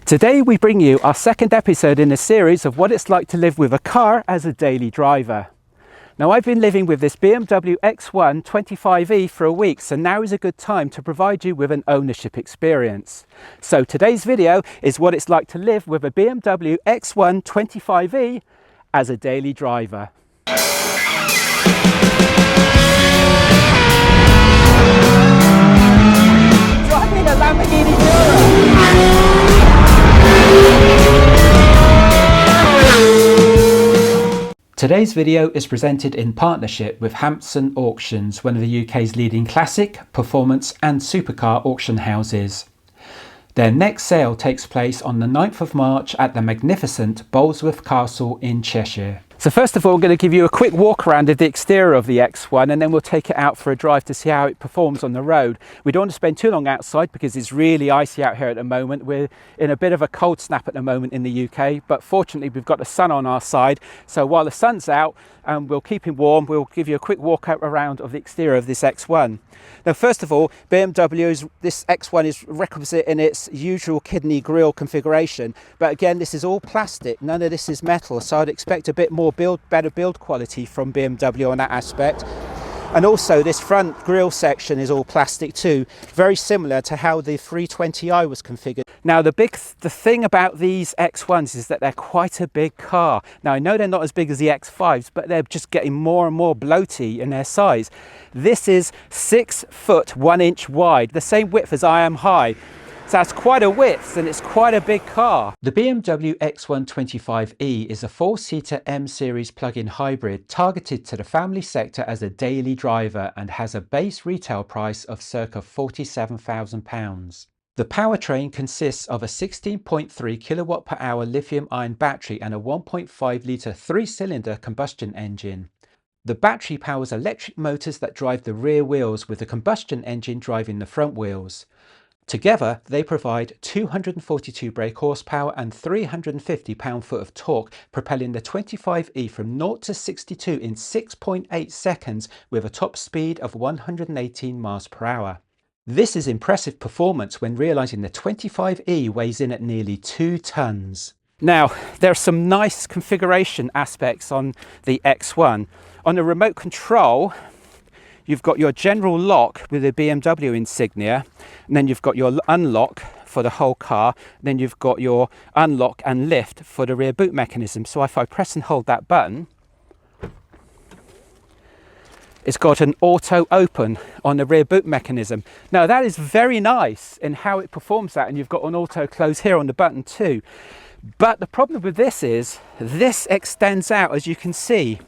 Today we bring you our second episode in a series of what it's like to live with a car as a daily driver. Now, I've been living with this BMW X1 25e for a week, so now is a good time to provide you with an ownership experience. So today's video is what it's like to live with a BMW X1 25e as a daily driver. Driving a Lamborghini Miura. Today's video is presented in partnership with Hampson Auctions, one of the UK's leading classic, performance and supercar auction houses. Their next sale takes place on the 9th of March at the magnificent Bolesworth Castle in Cheshire. So first of all, I'm going to give you a quick walk around of the exterior of the X1 and then we'll take it out for a drive to see how it performs on the road. We don't want to spend too long outside because it's really icy out here at the moment. We're in a bit of a cold snap at the moment in the UK, but fortunately we've got the sun on our side. So while the sun's out and we'll keep it warm, we'll give you a quick walk out around of the exterior of this X1. Now, first of all, this X1 is requisite in its usual kidney grille configuration, but again, this is all plastic, none of this is metal, so I'd expect a bit more better build quality from BMW on that aspect. And also this front grille section is all plastic too, very similar to how the 320i was configured. Now the thing about these X1s is that they're quite a big car. Now I know they're not as big as the X5s, but they're just getting more and more bloaty in their size. This is 6 foot 1 inch wide, the same width as I am high. So that's quite a width and it's quite a big car. The BMW X1 25e is a 4-seater M-series plug-in hybrid targeted to the family sector as a daily driver and has a base retail price of circa £47,000. The powertrain consists of a 16.3 kilowatt per hour lithium-ion battery and a 1.5 litre 3-cylinder combustion engine. The battery powers electric motors that drive the rear wheels with the combustion engine driving the front wheels. Together, they provide 242 brake horsepower and 350 pound-foot of torque, propelling the 25e from 0 to 62 in 6.8 seconds with a top speed of 118 miles per hour. This is impressive performance when realising the 25e weighs in at nearly 2 tonnes. Now, there are some nice configuration aspects on the X1. On the remote control, you've got your general lock with the BMW insignia, and then you've got your unlock for the whole car, then you've got your unlock and lift for the rear boot mechanism. So if I press and hold that button, it's got an auto open on the rear boot mechanism. Now that is very nice in how it performs that, and you've got an auto close here on the button too. But the problem with this is this extends out, as you can see,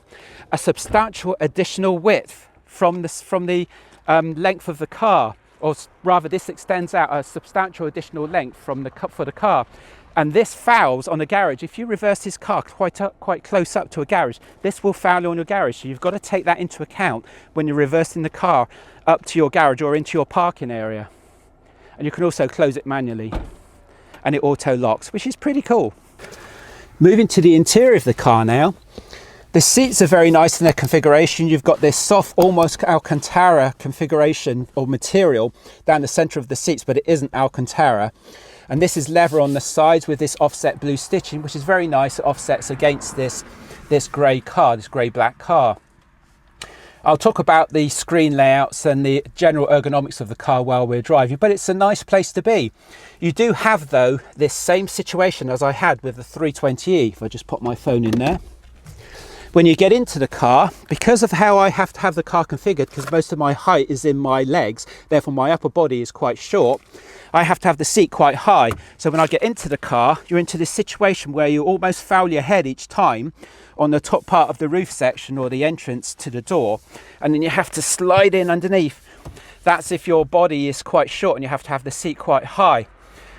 a substantial additional width from the length of the car, or rather this extends out a substantial additional length for the car, and this fouls on a garage. If you reverse this car quite close up to a garage, this will foul on your garage, so you've got to take that into account when you're reversing the car up to your garage or into your parking area. And you can also close it manually and it auto locks, which is pretty cool. Moving to the interior of the car now. The seats are very nice in their configuration. You've got this soft, almost Alcantara configuration or material down the center of the seats, but it isn't Alcantara. And this is leather on the sides with this offset blue stitching, which is very nice. It offsets against this grey car, this grey-black car. I'll talk about the screen layouts and the general ergonomics of the car while we're driving, but it's a nice place to be. You do have, though, this same situation as I had with the 320e. If I just pop my phone in there. When you get into the car, because of how I have to have the car configured, because most of my height is in my legs, therefore my upper body is quite short, I have to have the seat quite high. So when I get into the car, you're into this situation where you almost foul your head each time on the top part of the roof section or the entrance to the door, and then you have to slide in underneath. That's if your body is quite short and you have to have the seat quite high.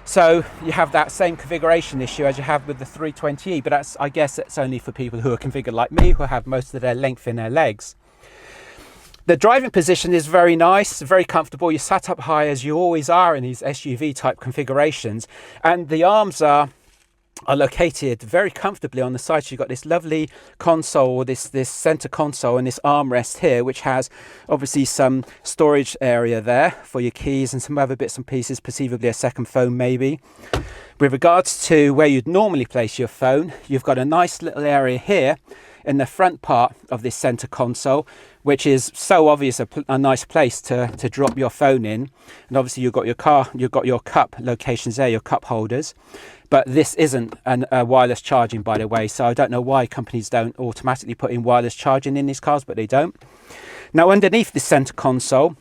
So you have that same configuration issue as you have with the 320e, but I guess it's only for people who are configured like me, who have most of their length in their legs. The driving position is very nice, very comfortable. You're sat up high as you always are in these SUV type configurations, and the arms are are located very comfortably on the side. So you've got this lovely console, this center console, and this armrest here, which has obviously some storage area there for your keys and some other bits and pieces, perceivably a second phone maybe. With regards to where you'd normally place your phone, you've got a nice little area here in the front part of this center console, which is so obvious a nice place to drop your phone in. And obviously you've got your cup locations there, your cup holders. But this isn't a wireless charging, by the way, so I don't know why companies don't automatically put in wireless charging in these cars, but they don't. Now, underneath this center console,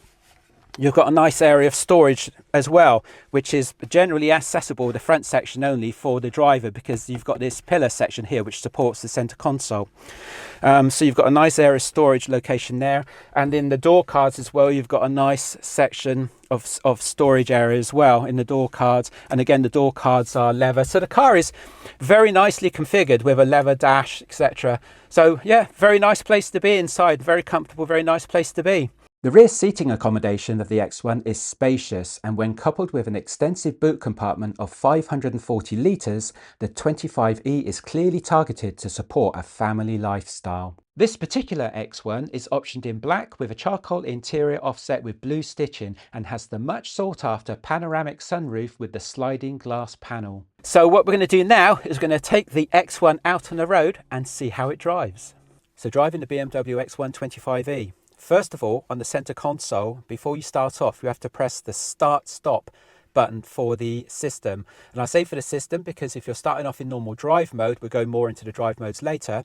you've got a nice area of storage as well, which is generally accessible, the front section only, for the driver, because you've got this pillar section here which supports the center console. So you've got a nice area of storage location there, and in the door cards as well, you've got a nice section of storage area as well in the door cards. And again, the door cards are leather, so the car is very nicely configured with a leather dash, etc. So yeah, very nice place to be inside, very comfortable, very nice place to be. The rear seating accommodation of the X1 is spacious, and when coupled with an extensive boot compartment of 540 litres, the 25e is clearly targeted to support a family lifestyle. This particular X1 is optioned in black with a charcoal interior offset with blue stitching and has the much sought after panoramic sunroof with the sliding glass panel. So what we're going to do now is we're going to take the X1 out on the road and see how it drives. So driving the BMW X1 25e. First of all, on the center console, before you start off, you have to press the start-stop button for the system. And I say for the system because if you're starting off in normal drive mode, we'll go more into the drive modes later,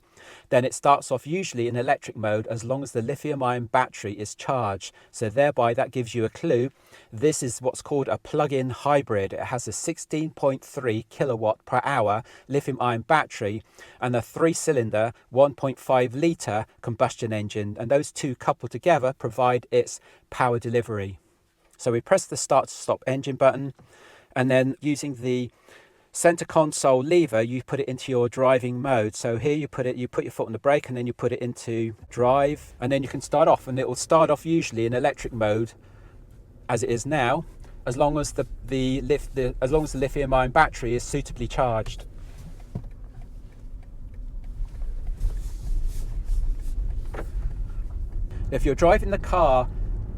then it starts off usually in electric mode as long as the lithium-ion battery is charged. So thereby that gives you a clue. This is what's called a plug-in hybrid. It has a 16.3 kilowatt per hour lithium-ion battery and a 3-cylinder 1.5 litre combustion engine, and those two coupled together provide its power delivery. So we press the start to stop engine button, and then using the center console lever, you put it into your driving mode. So here you put your foot on the brake and then you put it into drive, and then you can start off, and it will start off usually in electric mode as it is now, as long as the lithium-ion battery is suitably charged. If you're driving the car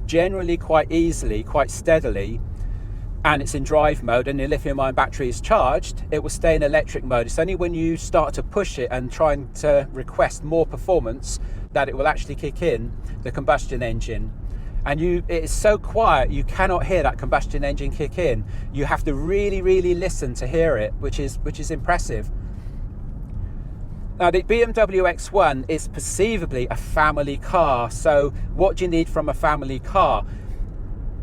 generally quite easily, quite steadily, and it's in drive mode and the lithium-ion battery is charged, it will stay in electric mode. It's only when you start to push it and trying to request more performance that it will actually kick in the combustion engine. And it is so quiet you cannot hear that combustion engine kick in. You have to really, really listen to hear it, which is impressive. Now, the BMW X1 is perceivably a family car. So what do you need from a family car?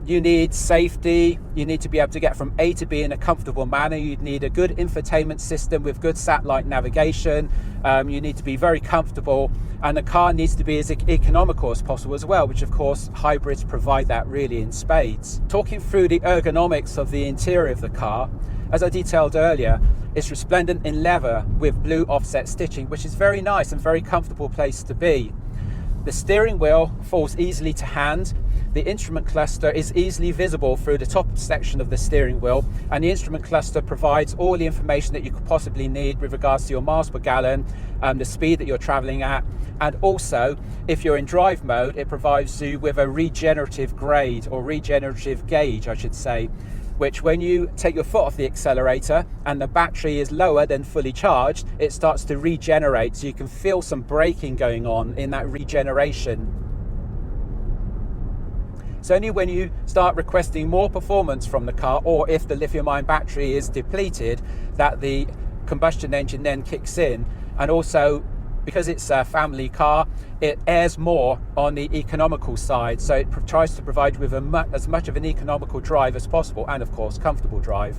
You need safety. You need to be able to get from A to B in a comfortable manner. You'd need a good infotainment system with good satellite navigation. You need to be very comfortable, and the car needs to be as economical as possible as well, which of course hybrids provide that really in spades. Talking through the ergonomics of the interior of the car, as I detailed earlier, it's resplendent in leather with blue offset stitching, which is very nice and very comfortable place to be. The steering wheel falls easily to hand. The instrument cluster is easily visible through the top section of the steering wheel, and the instrument cluster provides all the information that you could possibly need with regards to your miles per gallon, the speed that you're traveling at, and also if you're in drive mode, it provides you with a regenerative grade, or regenerative gauge I should say, which when you take your foot off the accelerator and the battery is lower than fully charged, it starts to regenerate, so you can feel some braking going on in that regeneration. It's only when you start requesting more performance from the car, or if the lithium-ion battery is depleted, that the combustion engine then kicks in. And also, because it's a family car, it airs more on the economical side, so it tries to provide you with as much of an economical drive as possible, and of course comfortable drive.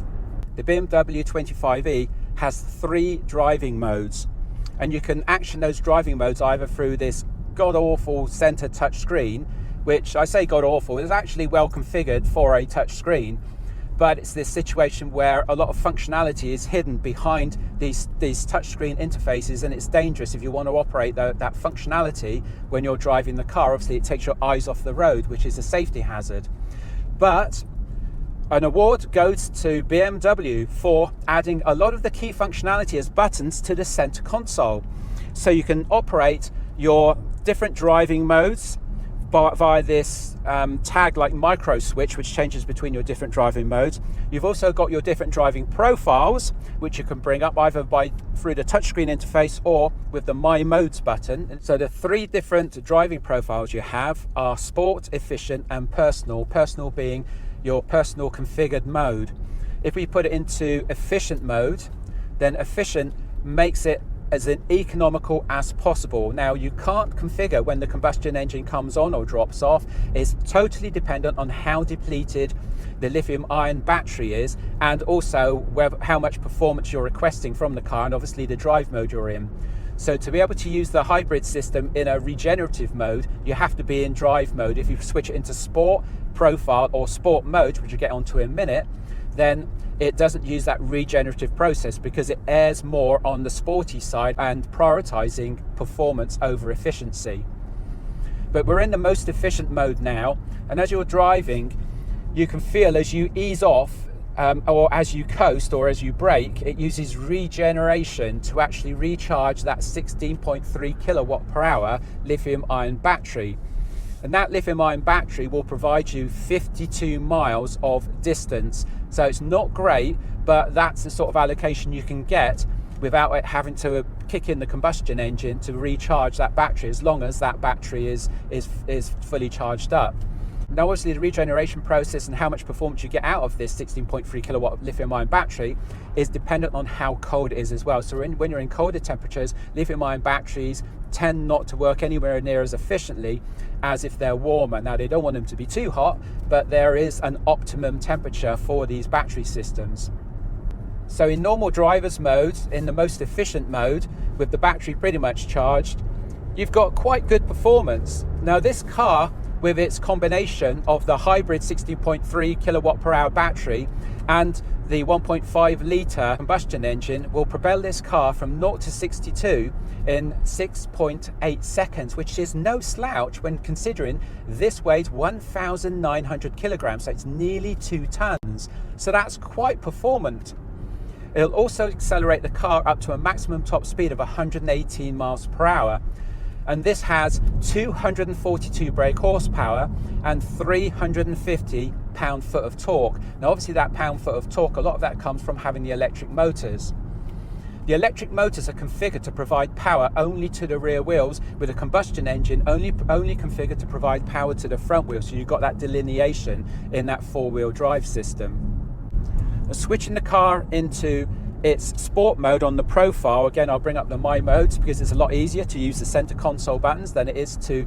The BMW 25e has 3 driving modes, and you can action those driving modes either through this god-awful center touch screen, which I say god-awful, is actually well configured for a touch screen, but it's this situation where a lot of functionality is hidden behind these touchscreen interfaces, and it's dangerous if you want to operate that functionality when you're driving the car. Obviously, it takes your eyes off the road, which is a safety hazard. But An award goes to BMW for adding a lot of the key functionality as buttons to the center console. So you can operate your different driving modes via this tag like micro switch, which changes between your different driving modes. You've also got your different driving profiles, which you can bring up either through the touchscreen interface or with the My Modes button. And so the 3 different driving profiles you have are sport, efficient and personal. Personal being your personal configured mode. If we put it into efficient mode, then efficient makes it as economical as possible. Now, you can't configure when the combustion engine comes on or drops off. It's totally dependent on how depleted the lithium ion battery is, and also how much performance you're requesting from the car, and obviously the drive mode you're in. So to be able to use the hybrid system in a regenerative mode, you have to be in drive mode. If you switch it into sport, profile or sport mode, which we'll get onto in a minute, then it doesn't use that regenerative process because it errs more on the sporty side and prioritizing performance over efficiency. But we're in the most efficient mode now, and as you're driving, you can feel as you ease off or as you coast or as you brake, it uses regeneration to actually recharge that 16.3 kilowatt per hour lithium ion battery. And that lithium ion battery will provide you 52 miles of distance. So it's not great, but that's the sort of allocation you can get without it having to kick in the combustion engine to recharge that battery, as long as that battery is fully charged up. Now, obviously, the regeneration process and how much performance you get out of this 16.3 kilowatt lithium ion battery is dependent on how cold it is as well. So when you're in colder temperatures, lithium ion batteries tend not to work anywhere near as efficiently as if they're warmer. Now, they don't want them to be too hot, but there is an optimum temperature for these battery systems. So in normal driver's mode, in the most efficient mode, with the battery pretty much charged, you've got quite good performance. Now, this car, with its combination of the hybrid 16.3 kilowatt per hour battery and the 1.5 litre combustion engine, will propel this car from 0 to 62 in 6.8 seconds, which is no slouch when considering this weighs 1,900 kilograms, so it's nearly 2 tons. So that's quite performant. It'll also accelerate the car up to a maximum top speed of 118 miles per hour. And this has 242 brake horsepower and 350 pound-foot of torque. Now, obviously that pound-foot of torque, a lot of that comes from having the electric motors. The electric motors are configured to provide power only to the rear wheels, with a combustion engine only configured to provide power to the front wheels. So you've got that delineation in that four-wheel drive system. Now, switching the car into its sport mode on the profile, again, I'll bring up the My Modes because it's a lot easier to use the center console buttons than it is to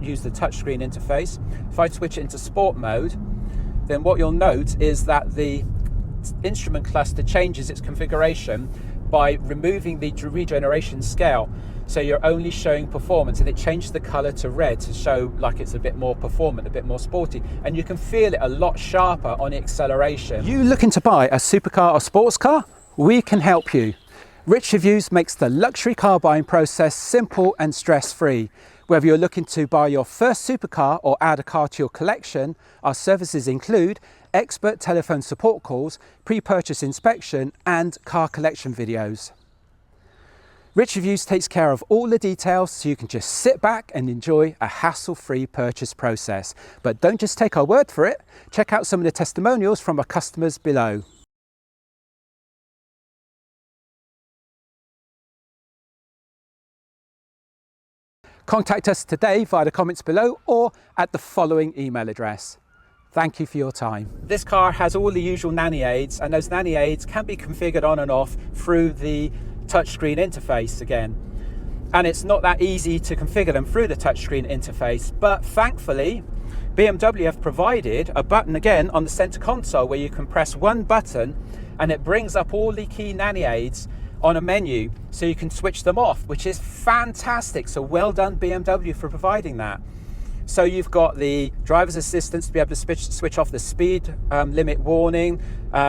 use the touchscreen interface. If I switch it into sport mode, then what you'll note is that the instrument cluster changes its configuration by removing the regeneration scale. So you're only showing performance, and it changes the color to red to show like it's a bit more performant, a bit more sporty, and you can feel it a lot sharper on the acceleration. You looking to buy a supercar or sports car? We can help you. Rich Reviews makes the luxury car buying process simple and stress-free. Whether you're looking to buy your first supercar or add a car to your collection, our services include expert telephone support calls, pre-purchase inspection and car collection videos. Rich Reviews takes care of all the details so you can just sit back and enjoy a hassle-free purchase process. But don't just take our word for it. Check out some of the testimonials from our customers below. Contact us today via the comments below or at the following email address. Thank you for your time. This car has all the usual Nanny aids, and those Nanny aids can be configured on and off through the touchscreen interface again. And it's not that easy to configure them through the touchscreen interface, but thankfully BMW have provided a button again on the center console where you can press one button and it brings up all the key Nanny aids on a menu, so you can switch them off, which is fantastic. So well done BMW for providing that. So you've got the driver's assistance to be able to switch off the speed limit warning,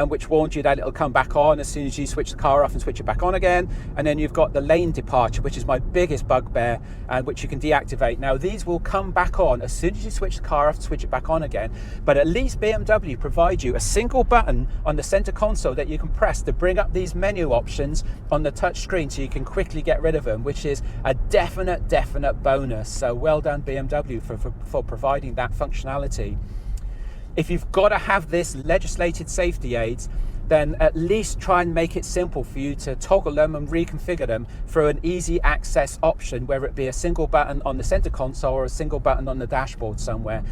which warns you that it'll come back on as soon as you switch the car off and switch it back on again. And then you've got the lane departure, which is my biggest bugbear, and which you can deactivate. Now these will come back on as soon as you switch the car off, switch it back on again. But at least BMW provides you a single button on the center console that you can press to bring up these menu options on the touch screen, so you can quickly get rid of them, which is a definite bonus. So well done BMW for providing that functionality. If you've got to have this legislated safety aids, then at least try and make it simple for you to toggle them and reconfigure them through an easy access option, whether it be a single button on the center console or a single button on the dashboard somewhere.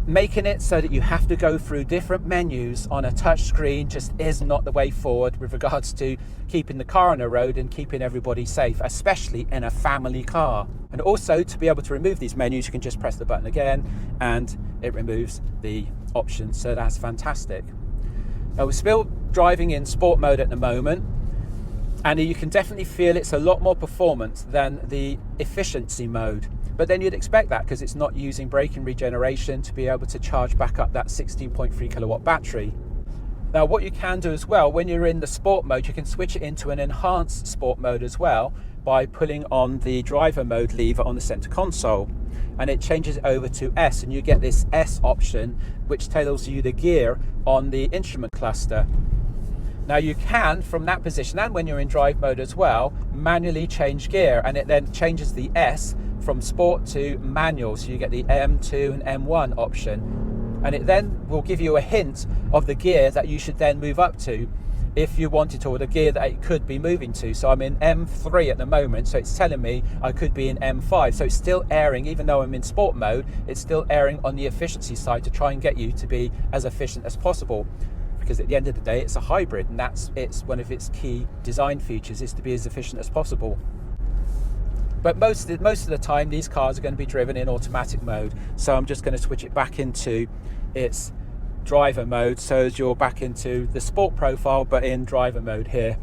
Making it so that you have to go through different menus on a touch screen just is not the way forward with regards to keeping the car on the road and keeping everybody safe, especially in a family car. And also, to be able to remove these menus, you can just press the button again and it removes the options, so that's fantastic. Now we're still driving in sport mode at the moment, and you can definitely feel it's a lot more performance than the efficiency mode. But then you'd expect that because it's not using braking regeneration to be able to charge back up that 16.3 kilowatt battery. Now what you can do as well, when you're in the sport mode, you can switch it into an enhanced sport mode as well by pulling on the driver mode lever on the center console, and it changes it over to S, and you get this S option which tells you the gear on the instrument cluster. Now you can, from that position, and when you're in drive mode as well, manually change gear, and it then changes the S from sport to manual, so you get the M2 and M1 option, and it then will give you a hint of the gear that you should then move up to if you wanted to, or the gear that it could be moving to. So I'm in M3 at the moment, so it's telling me I could be in M5, so it's still erring, even though I'm in sport mode, it's still erring on the efficiency side to try and get you to be as efficient as possible, because at the end of the day it's a hybrid, and it's one of its key design features is to be as efficient as possible. But most of the time these cars are going to be driven in automatic mode, so I'm just going to switch it back into its driver mode, so as you're back into the sport profile but in driver mode here.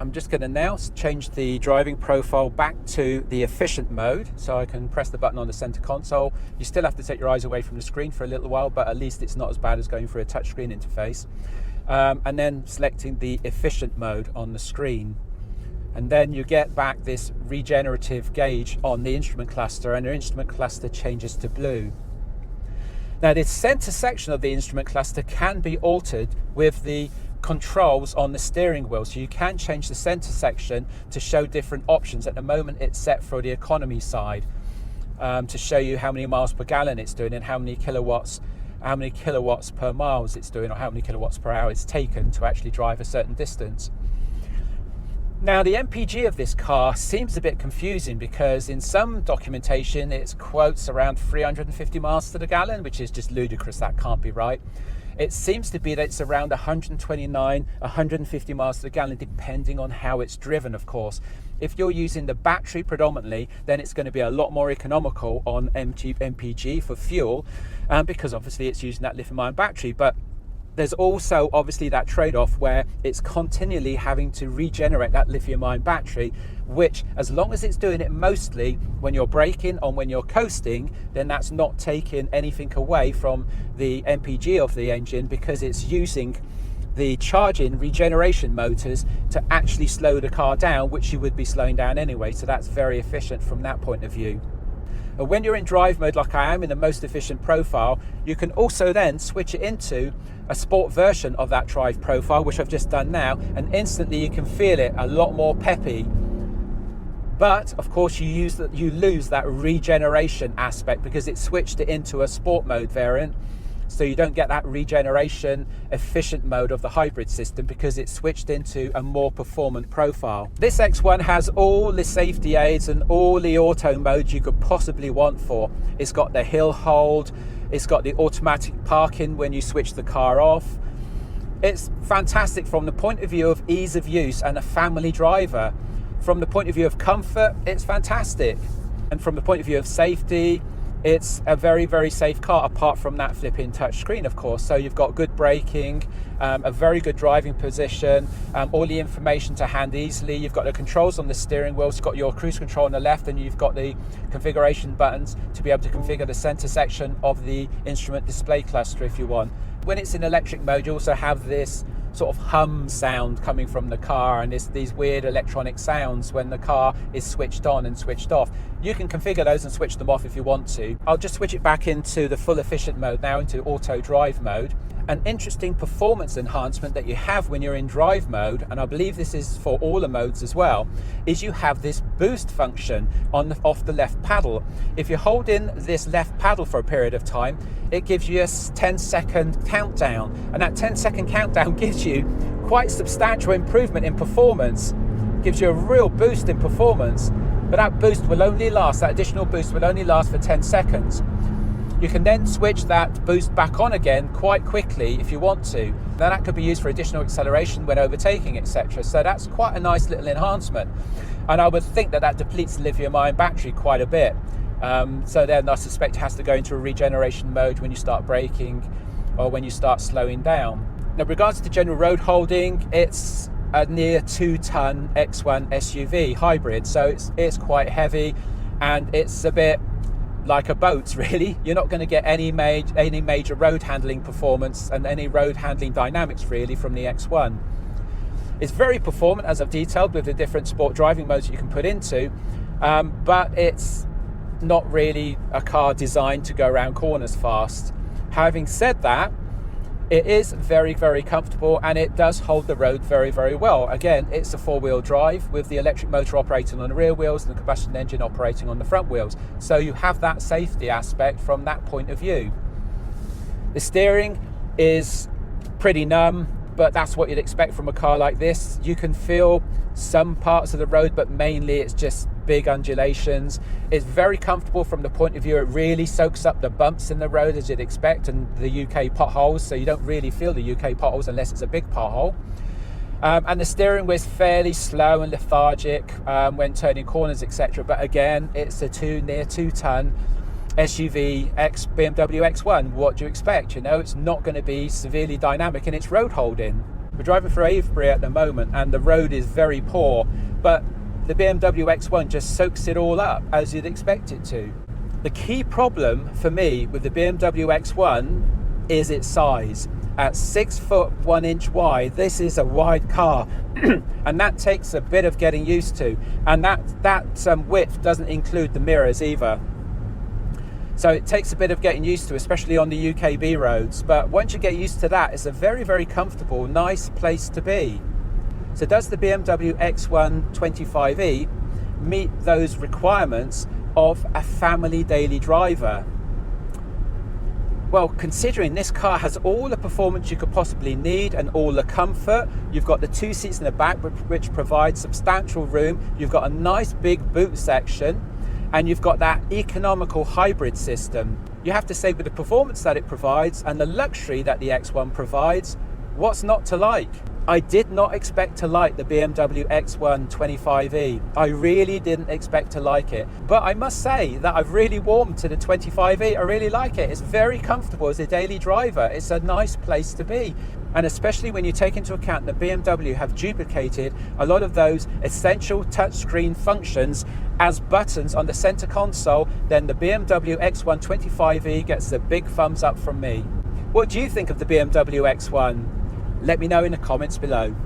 I'm just going to now change the driving profile back to the efficient mode, so I can press the button on the center console. You still have to take your eyes away from the screen for a little while, but at least it's not as bad as going through a touchscreen interface. And then selecting the efficient mode on the screen. And then you get back this regenerative gauge on the instrument cluster, and your instrument cluster changes to blue. Now the center section of the instrument cluster can be altered with the controls on the steering wheel, so you can change the center section to show different options. At the moment it's set for the economy side, to show you how many miles per gallon it's doing and how many kilowatts per miles it's doing, or how many kilowatts per hour it's taken to actually drive a certain distance. Now the MPG of this car seems a bit confusing, because in some documentation it quotes around 350 miles to the gallon, which is just ludicrous. That can't be right. It seems to be that it's around 129, 150 miles to the gallon, depending on how it's driven, of course. If you're using the battery predominantly, then it's going to be a lot more economical on MPG for fuel, because obviously it's using that lithium-ion battery. But there's also obviously that trade-off where it's continually having to regenerate that lithium-ion battery, which, as long as it's doing it mostly when you're braking or when you're coasting, then that's not taking anything away from the MPG of the engine, because it's using the charging regeneration motors to actually slow the car down, which you would be slowing down anyway. So that's very efficient from that point of view. And when you're in drive mode like I am in the most efficient profile, you can also then switch it into a sport version of that drive profile, which I've just done now, and instantly you can feel it a lot more peppy. But of course you lose that regeneration aspect, because it switched it into a sport mode variant, so you don't get that regeneration efficient mode of the hybrid system, because it's switched into a more performant profile. This X1 has all the safety aids and all the auto modes you could possibly want for. It's got the hill hold, it's got the automatic parking when you switch the car off. It's fantastic from the point of view of ease of use and a family driver. From the point of view of comfort, it's fantastic. And from the point of view of safety, it's a very, very safe car, apart from that flipping touch screen, of course. So you've got good braking, a very good driving position, all the information to hand easily. You've got the controls on the steering wheel. You've got your cruise control on the left, and you've got the configuration buttons to be able to configure the center section of the instrument display cluster if you want. When it's in electric mode, you also have this sort of hum sound coming from the car, and it's these weird electronic sounds when the car is switched on and switched off. You can configure those and switch them off if you want to. I'll just switch it back into the full efficient mode now, into auto drive mode. An interesting performance enhancement that you have when you're in drive mode, and I believe this is for all the modes as well, is you have this boost function off the left paddle. If you hold in this left paddle for a period of time, it gives you a 10-second countdown, and that 10-second countdown gives you quite substantial improvement in performance. It gives you a real boost in performance, but that boost will only last, that additional boost will only last for 10 seconds. You can then switch that boost back on again quite quickly if you want to. Now that could be used for additional acceleration when overtaking, etc. So that's quite a nice little enhancement. And I would think that depletes the lithium-ion battery quite a bit. So then I suspect it has to go into a regeneration mode when you start braking or when you start slowing down. Now, regards to general road holding, it's a near 2-ton X1 SUV hybrid. So it's quite heavy, and it's a bit like a boat, really. You're not going to get any major road handling performance and any road handling dynamics really from the X1. It's very performant, as I've detailed, with the different sport driving modes that you can put into, but it's not really a car designed to go around corners fast. Having said that, it is very, very comfortable, and it does hold the road very, very well. Again, it's a four-wheel drive with the electric motor operating on the rear wheels and the combustion engine operating on the front wheels. So you have that safety aspect from that point of view. The steering is pretty numb, but that's what you'd expect from a car like this. You can feel some parts of the road, but mainly it's just big undulations. It's very comfortable from the point of view it really soaks up the bumps in the road, as you'd expect, and the UK potholes, so you don't really feel the UK potholes unless it's a big pothole. And the steering was fairly slow and lethargic when turning corners, etc. But again, it's a near 2-ton SUV X BMW X1. What do you expect? You know, it's not going to be severely dynamic in its road holding. We're driving through Avebury at the moment, and the road is very poor, but the BMW X1 just soaks it all up, as you'd expect it to. The key problem for me with the BMW X1 is its size. At 6 foot 1 inch wide, this is a wide car, and that takes a bit of getting used to. And that width doesn't include the mirrors either. So it takes a bit of getting used to, especially on the UKB roads. But once you get used to that, it's a very, very comfortable, nice place to be. So does the BMW X1 25e meet those requirements of a family daily driver? Well, considering this car has all the performance you could possibly need and all the comfort, you've got the 2 seats in the back which provide substantial room, you've got a nice big boot section, and you've got that economical hybrid system. You have to say, with the performance that it provides and the luxury that the X1 provides, what's not to like? I did not expect to like the BMW X1 25e. I really didn't expect to like it. But I must say that I've really warmed to the 25e. I really like it. It's very comfortable as a daily driver. It's a nice place to be. And especially when you take into account that BMW have duplicated a lot of those essential touchscreen functions as buttons on the center console, then the BMW X1 25e gets a big thumbs up from me. What do you think of the BMW X1? Let me know in the comments below.